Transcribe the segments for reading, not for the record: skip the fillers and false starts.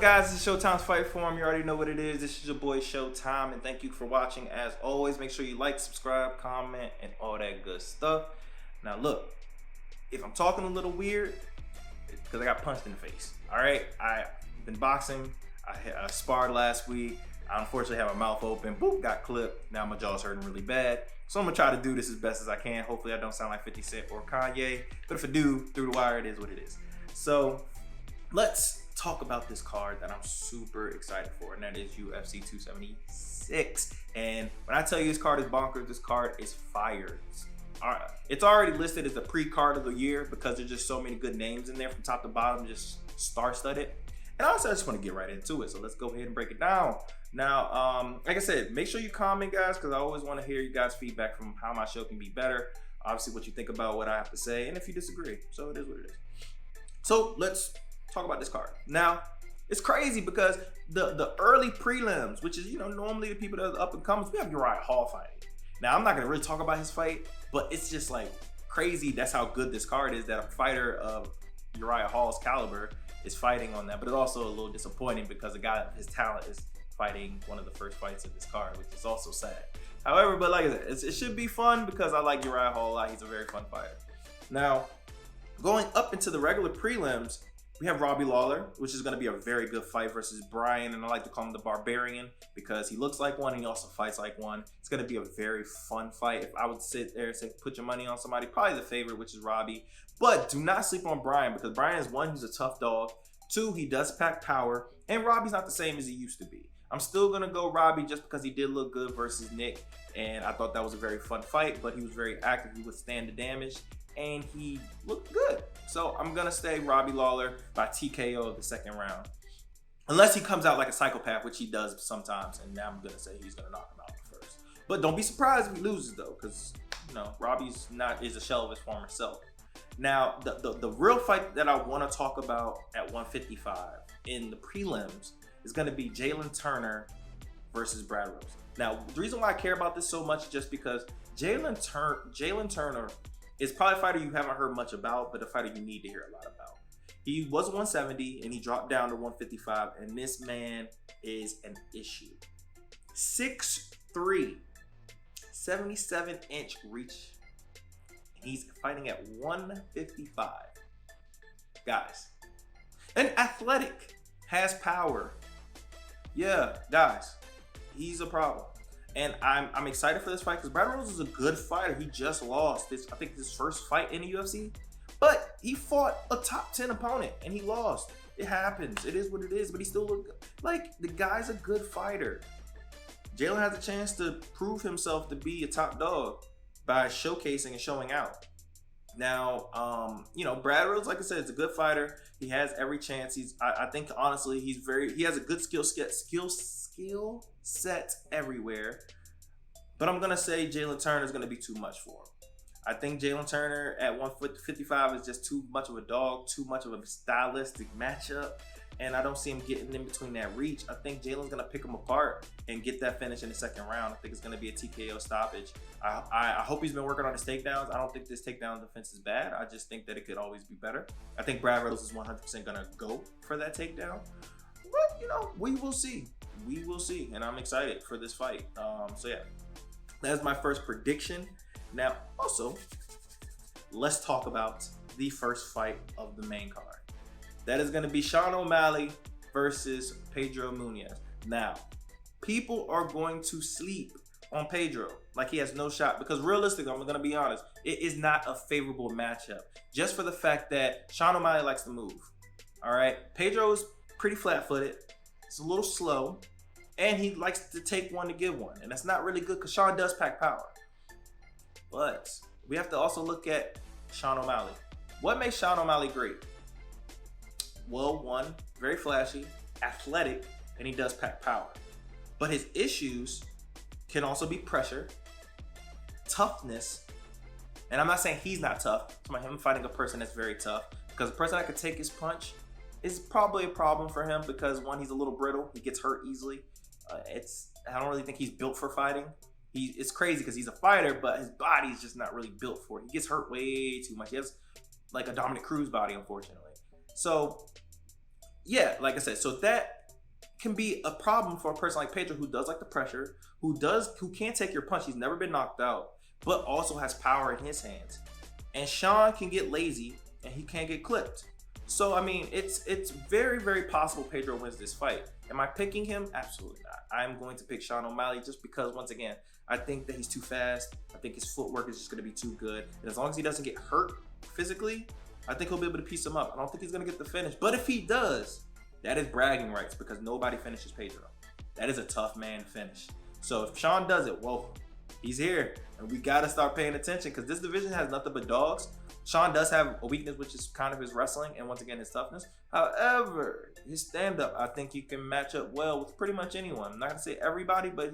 guys? This is Showtime's Fight Forum. You already know what it is. This is your boy Showtime, and thank you for watching. As always, make sure you like, subscribe, comment, and all that good stuff. Now look, if I'm talking a little weird, it's because I got punched in the face. Alright? I've been boxing. I sparred last week. I unfortunately have my mouth open. Boop, got clipped. Now my jaw's hurting really bad. So I'm going to try to do this as best as I can. Hopefully I don't sound like 50 Cent or Kanye. But if I do, through the wire, it is what it is. So let's talk about this card that I'm super excited for, and that is UFC 276. And when I tell you this card is bonkers, this card is fire. It's already listed as the pre-card of the year because there's just so many good names in there from top to bottom, just star-studded. And also, I just want to get right into it, so let's go ahead and break it down. Now, like I said, make sure you comment, guys, because I always want to hear you guys' feedback from how my show can be better. Obviously, what you think about what I have to say, and if you disagree. So it is what it is. So let's talk about this card. Now, it's crazy because the early prelims, which is, you know, normally the people that are up and comers, we have Uriah Hall fighting. Now, I'm not going to really talk about his fight, but it's just like crazy. That's how good this card is, that a fighter of Uriah Hall's caliber is fighting on that. But it's also a little disappointing because a guy of his talent is fighting one of the first fights of this card, which is also sad. However, but like I said, it should be fun because I like Uriah Hall a lot. He's a very fun fighter. Now, going up into the regular prelims, we have Robbie Lawler, which is going to be a very good fight versus Brian, and I like to call him the Barbarian because he looks like one and he also fights like one. It's going to be a very fun fight. If I would sit there and say, put your money on somebody, probably the favorite, which is Robbie. But do not sleep on Brian because Brian is, one, he's a tough dog. Two, he does pack power, and Robbie's not the same as he used to be. I'm still going to go Robbie just because he did look good versus Nick, and I thought that was a very fun fight, but he was very active. He withstand the damage, and he looked good. So I'm going to stay Robbie Lawler by TKO of the second round. Unless he comes out like a psychopath, which he does sometimes, and now I'm going to say he's going to knock him out first. But don't be surprised if he loses, though, because, you know, Robbie's is a shell of his former self. Now, the real fight that I want to talk about at 155 in the prelims is going to be Jalen Turner versus Brad Rose. Now, the reason why I care about this so much is just because Jalen Turner is probably a fighter you haven't heard much about, but a fighter you need to hear a lot about. He was 170 and he dropped down to 155, and this man is an issue. 6'3", 77-inch reach. He's fighting at 155. Guys, and athletic, has power. Yeah, guys, he's a problem. And I'm excited for this fight because Brad Rose is a good fighter. He just lost I think his first fight in the UFC, but he fought a top 10 opponent and he lost. It happens. It is what it is, but he still looked good. Like, the guy's a good fighter. Jalen has a chance to prove himself to be a top dog by showcasing and showing out. Now, you know, Brad Rose, like I said, is a good fighter. He has every chance. I think honestly, he has a good skill set everywhere. But I'm gonna say Jalen Turner is gonna be too much for him. I think Jalen Turner at 155 is just too much of a dog, too much of a stylistic matchup. And I don't see him getting in between that reach. I think Jalen's going to pick him apart and get that finish in the second round. I think it's going to be a TKO stoppage. I hope he's been working on his takedowns. I don't think this takedown defense is bad. I just think that it could always be better. I think Brad Rose is 100% going to go for that takedown. But, you know, we will see. We will see. And I'm excited for this fight. So, yeah, that's my first prediction. Now, also, let's talk about the first fight of the main card. That is going to be Sean O'Malley versus Pedro Munhoz. Now, people are going to sleep on Pedro like he has no shot because realistically, I'm going to be honest, it is not a favorable matchup just for the fact that Sean O'Malley likes to move. All right, Pedro is pretty flat-footed. He's a little slow, and he likes to take one to give one, and that's not really good because Sean does pack power. But we have to also look at Sean O'Malley. What makes Sean O'Malley great? Well, one, very flashy, athletic, and he does pack power. But his issues can also be pressure, toughness, and I'm not saying he's not tough. I'm talking about him fighting a person that's very tough because a person that could take his punch is probably a problem for him because, one, he's a little brittle. He gets hurt easily. I don't really think he's built for fighting. It's crazy because he's a fighter, but his body's just not really built for it. He gets hurt way too much. He has like a Dominic Cruz body, unfortunately. So yeah, like I said, so that can be a problem for a person like Pedro who does like the pressure, who can take your punch. He's never been knocked out, but also has power in his hands. And Sean can get lazy and he can't get clipped. So I mean, it's very, very possible Pedro wins this fight. Am I picking him? Absolutely not. I'm going to pick Sean O'Malley just because, once again, I think that he's too fast. I think his footwork is just going to be too good. And as long as he doesn't get hurt physically, I think he'll be able to piece him up. I don't think he's going to get the finish. But if he does, that is bragging rights because nobody finishes Pedro. That is a tough man to finish. So if Sean does it, whoa, he's here. And we got to start paying attention because this division has nothing but dogs. Sean does have a weakness, which is kind of his wrestling and, once again, his toughness. However, his stand-up, I think he can match up well with pretty much anyone. I'm not going to say everybody, but I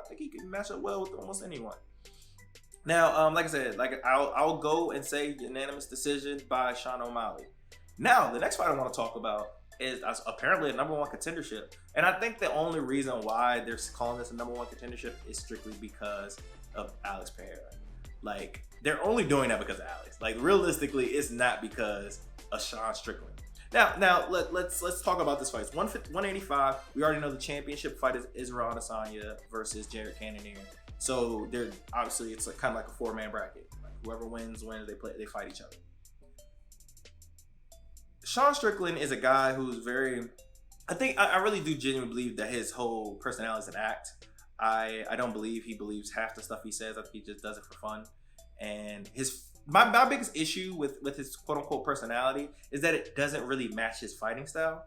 think he can match up well with almost anyone. Now, like I said, I'll go and say unanimous decision by Sean O'Malley. Now, the next fight I want to talk about is apparently a number one contendership. And I think the only reason why they're calling this a number one contendership is strictly because of Alex Pereira. Like, they're only doing that because of Alex. Like, realistically, it's not because of Sean Strickland. Now let's talk about this fight. It's 185. We already know the championship fight is Israel Adesanya versus Jared Cannonier. So they're obviously it's kind of like a four-man bracket. Like, whoever wins, they fight each other. Sean Strickland is a guy who's very. I really do genuinely believe that his whole personality is an act. I don't believe he believes half the stuff he says. I think he just does it for fun. And my biggest issue with his quote unquote personality is that it doesn't really match his fighting style.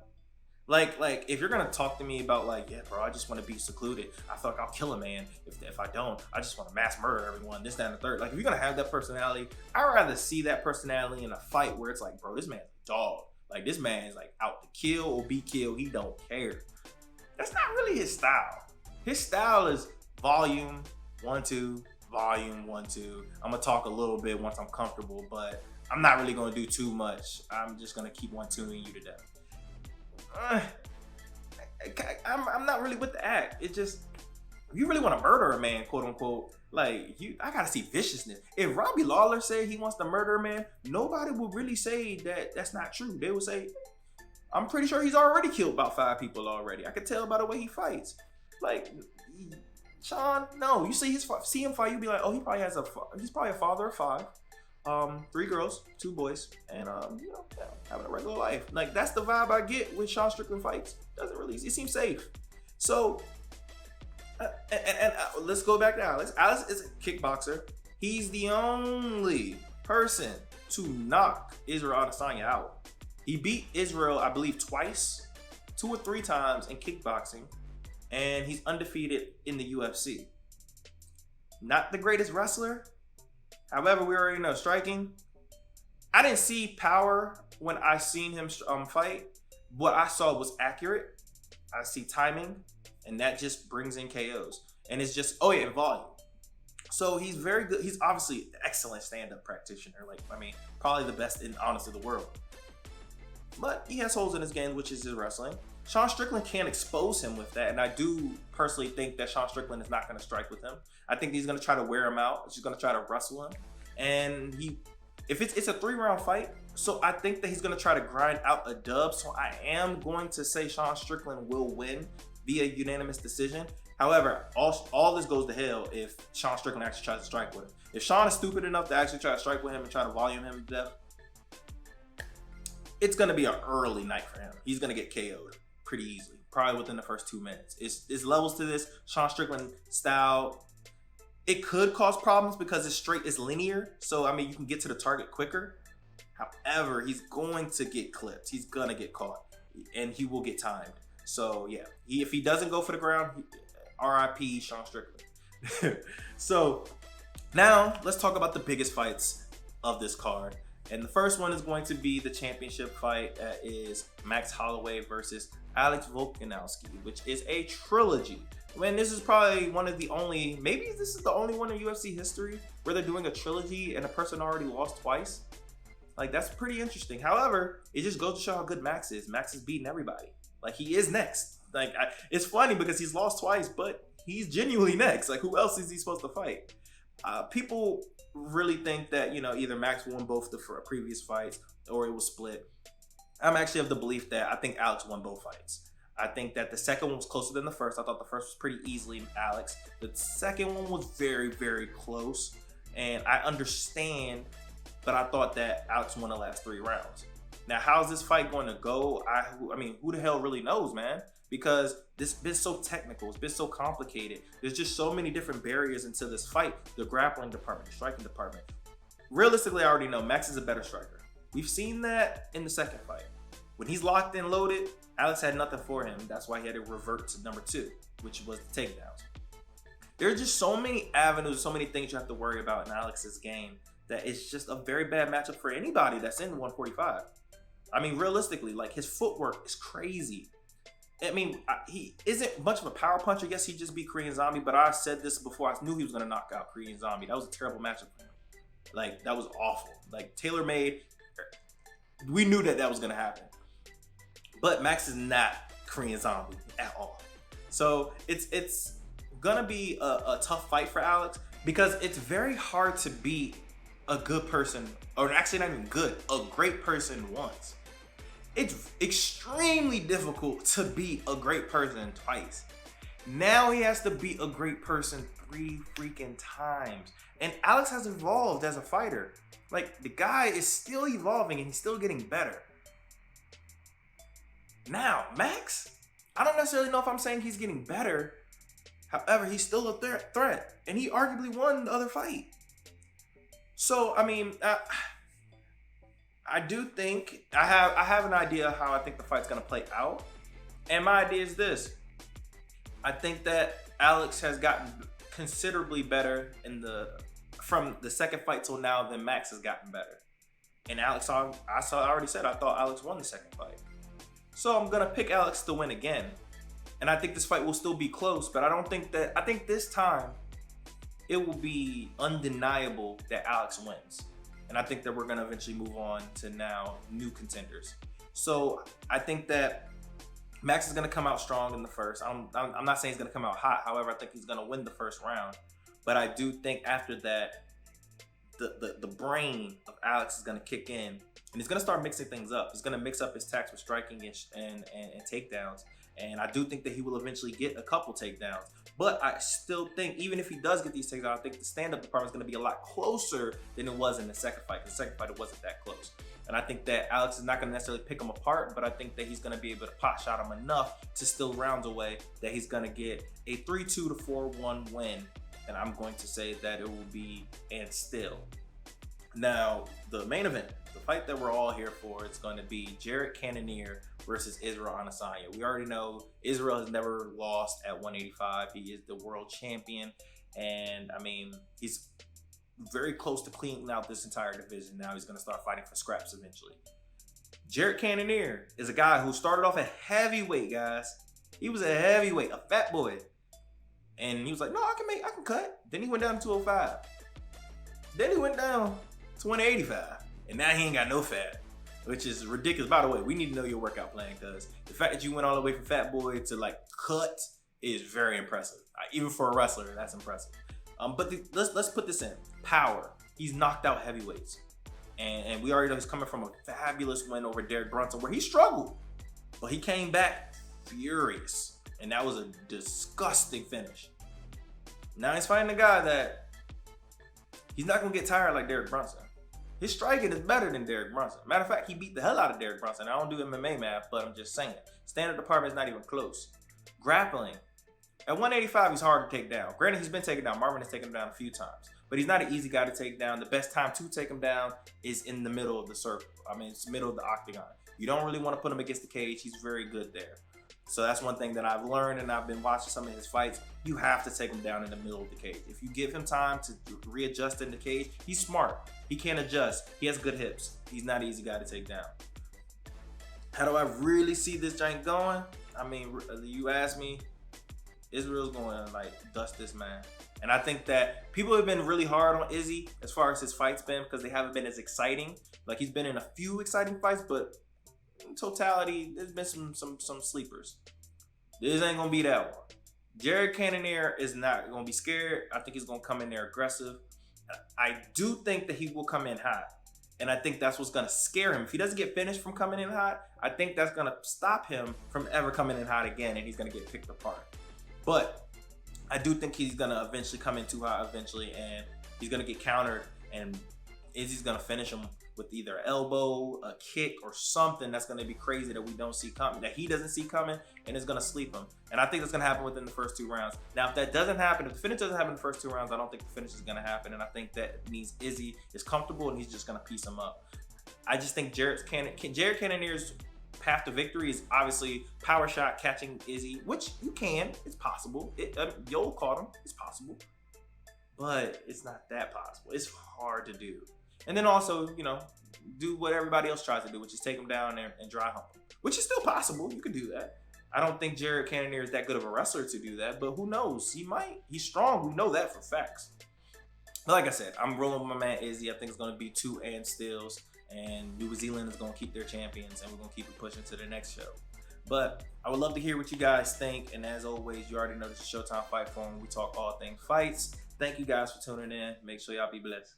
Like if you're gonna talk to me about like, yeah, bro, I just want to be secluded. I feel like I'll kill a man if I don't. I just want to mass murder everyone. This, that, and the third. Like, if you're gonna have that personality, I'd rather see that personality in a fight where it's like, bro, this man's a dog. Like, this man's like out to kill or be killed. He don't care. That's not really his style. His style is volume 1-2, volume 1-2. I'm gonna talk a little bit once I'm comfortable, but I'm not really gonna do too much. I'm just gonna keep 1-2ing you to death. I'm not really with the act. It just, if you really want to murder a man, quote unquote, like I gotta see viciousness. If Robbie Lawler said he wants to murder a man, nobody would really say that that's not true. They would say, I'm pretty sure he's already killed about 5 people already. I could tell by the way he fights. Like, Sean, no, you see him fight, you be like, oh, he's probably a father of 5, 3 girls, 2 boys, and having a regular life. Like, that's the vibe I get when Sean Strickland fights. It seems safe. So, and let's go back to Alex. Alex is a kickboxer. He's the only person to knock Israel Adesanya out. He beat Israel, I believe, twice, 2 or 3 times in kickboxing. And he's undefeated in the UFC. Not the greatest wrestler. However, we already know striking. I didn't see power when I seen him fight. What I saw was accurate. I see timing, and that just brings in KOs. And it's just, and volume. So he's very good. He's obviously an excellent stand-up practitioner. Probably the best in, honestly, the world. But he has holes in his game, which is his wrestling. Sean Strickland can't expose him with that, and I do personally think that Sean Strickland is not going to strike with him. I think he's going to try to wear him out. He's going to try to wrestle him, and if it's a 3-round fight, so I think that he's going to try to grind out a dub. So I am going to say Sean Strickland will win via unanimous decision. However, all this goes to hell if Sean Strickland actually tries to strike with him. If Sean is stupid enough to actually try to strike with him and try to volume him to death, it's going to be an early night for him. He's going to get KO'd pretty easily, probably within the first 2 minutes. It's levels to this. Sean Strickland style, it could cause problems because it's linear. So, you can get to the target quicker. However, he's going to get clipped. He's going to get caught, and he will get timed. So, yeah, if he doesn't go for the ground, RIP Sean Strickland. So, now let's talk about the biggest fights of this card. And the first one is going to be the championship fight. That is Max Holloway versus Alex Volkanowski, which is a trilogy. This is probably maybe this is the only one in UFC history where they're doing a trilogy and a person already lost twice. That's pretty interesting. However, it just goes to show how good Max is. Max is beating everybody. He is next. It's funny because he's lost twice, but he's genuinely next. Who else is he supposed to fight? People really think that, either Max won both the previous fights or it was split. I'm actually of the belief that I think Alex won both fights. I think that the second one was closer than the first. I thought the first was pretty easily Alex. The second one was very, very close. And I understand, but I thought that Alex won the last 3 rounds. Now, how's this fight going to go? I mean, who the hell really knows, man? Because this been so technical. It's been so complicated. There's just so many different barriers into this fight. The grappling department, the striking department. Realistically, I already know Max is a better striker. We've seen that in the second fight. When he's locked and loaded, Alex had nothing for him. That's why he had to revert to number 2, which was the takedowns. There are just so many avenues, so many things you have to worry about in Alex's game that it's just a very bad matchup for anybody that's in 145. I mean, realistically, like his footwork is crazy. I mean, he isn't much of a power puncher. Yes, he just beat Korean Zombie, but I said this before. I knew he was going to knock out Korean Zombie. That was a terrible matchup for him. Like, that was awful. Like, tailor-made. We knew that was going to happen. But Max is not Korean Zombie at all. So it's going to be a tough fight for Alex because it's very hard to beat a good person, or actually not even good, a great person once. It's extremely difficult to beat a great person twice. Now he has to beat a great person 3 freaking times. And Alex has evolved as a fighter. Like, the guy is still evolving and he's still getting better. Now, Max, I don't necessarily know if I'm saying he's getting better. However, he's still a threat. And he arguably won the other fight. So, I mean, I do think, I have an idea how I think the fight's going to play out. And my idea is this. I think that Alex has gotten considerably better from the second fight till now than Max has gotten better. And Alex, I already said I thought Alex won the second fight. So I'm gonna pick Alex to win again. And I think this fight will still be close, but I think this time it will be undeniable that Alex wins. And I think that we're gonna eventually move on to now new contenders. So I think that Max is gonna come out strong in the first. I'm not saying he's gonna come out hot. However, I think he's gonna win the first round. But I do think after that, the brain of Alex is gonna kick in, and he's gonna start mixing things up. He's gonna mix up his attacks with striking and takedowns. And I do think that he will eventually get a couple takedowns. But I still think, even if he does get these takedowns, I think the stand-up department is gonna be a lot closer than it was in the second fight. The second fight, it wasn't that close. And I think that Alex is not gonna necessarily pick him apart, but I think that he's gonna be able to pot shot him enough to still round away that he's gonna get a 3-2 to 4-1 win. And I'm going to say that it will be and still. Now, the main event, the fight that we're all here for, it's going to be Jared Cannonier versus Israel Adesanya. We already know Israel has never lost at 185. He is the world champion. And I mean, he's very close to cleaning out this entire division. Now he's going to start fighting for scraps eventually. Jared Cannonier is a guy who started off at heavyweight, guys. He was a heavyweight, a fat boy. And he was like, no, I can cut. Then he went down to 205. Then he went down to 185. And now he ain't got no fat, which is ridiculous. By the way, we need to know your workout plan, because the fact that you went all the way from fat boy to like cut is very impressive. Even for a wrestler, that's impressive. But let's put this in. Power. He's knocked out heavyweights. And we already know he's coming from a fabulous win over Derek Brunson, where he struggled. But he came back furious. And that was a disgusting finish. Now he's fighting a guy that he's not going to get tired like Derek Brunson. His striking is better than Derek Brunson. Matter of fact, he beat the hell out of Derek Brunson. I don't do MMA math, but I'm just saying. Standard department is not even close. Grappling. At 185, he's hard to take down. Granted, he's been taken down. Marvin has taken him down a few times. But he's not an easy guy to take down. The best time to take him down is in the middle of the circle. I mean, it's the middle of the octagon. You don't really want to put him against the cage. He's very good there. So that's one thing that I've learned, and I've been watching some of his fights. You have to take him down in the middle of the cage. If you give him time to readjust in the cage, he's smart. He can adjust. He has good hips. He's not an easy guy to take down. How do I really see this giant going? I mean, you ask me, Israel's going to like dust this man. And I think that people have been really hard on Izzy as far as his fights been, because they haven't been as exciting. Like, he's been in a few exciting fights, but in totality, there's been some sleepers. This ain't gonna be that one. Jared Cannonier is not gonna be scared. I think he's gonna come in there aggressive. I do think that he will come in hot. And I think that's what's going to scare him. If he doesn't get finished from coming in hot, I think that's going to stop him from ever coming in hot again, and he's going to get picked apart. But I do think he's going to eventually come in too hot eventually, and he's going to get countered, and Izzy's going to finish him with either an elbow, a kick, or something that's going to be crazy that we don't see coming, that he doesn't see coming, and it's going to sleep him. And I think that's going to happen within the first 2 rounds. Now, if that doesn't happen, if the finish doesn't happen in the first 2 rounds, I don't think the finish is going to happen. And I think that means Izzy is comfortable and he's just going to piece him up. I just think Jared Cannonier's path to victory is obviously power shot catching Izzy, which you can. It's possible. Yoel caught him. It's possible. But it's not that possible. It's hard to do. And then also, you know, do what everybody else tries to do, which is take him down there and dry hump him, which is still possible. You could do that. I don't think Jared Cannonier is that good of a wrestler to do that, but who knows? He might. He's strong. We know that for facts. But like I said, I'm rolling with my man Izzy. I think it's going to be 2 and stills, and New Zealand is going to keep their champions, and we're going to keep it pushing to the next show. But I would love to hear what you guys think, and as always, you already know this is Showtime Fight Forum. We talk all things fights. Thank you guys for tuning in. Make sure y'all be blessed.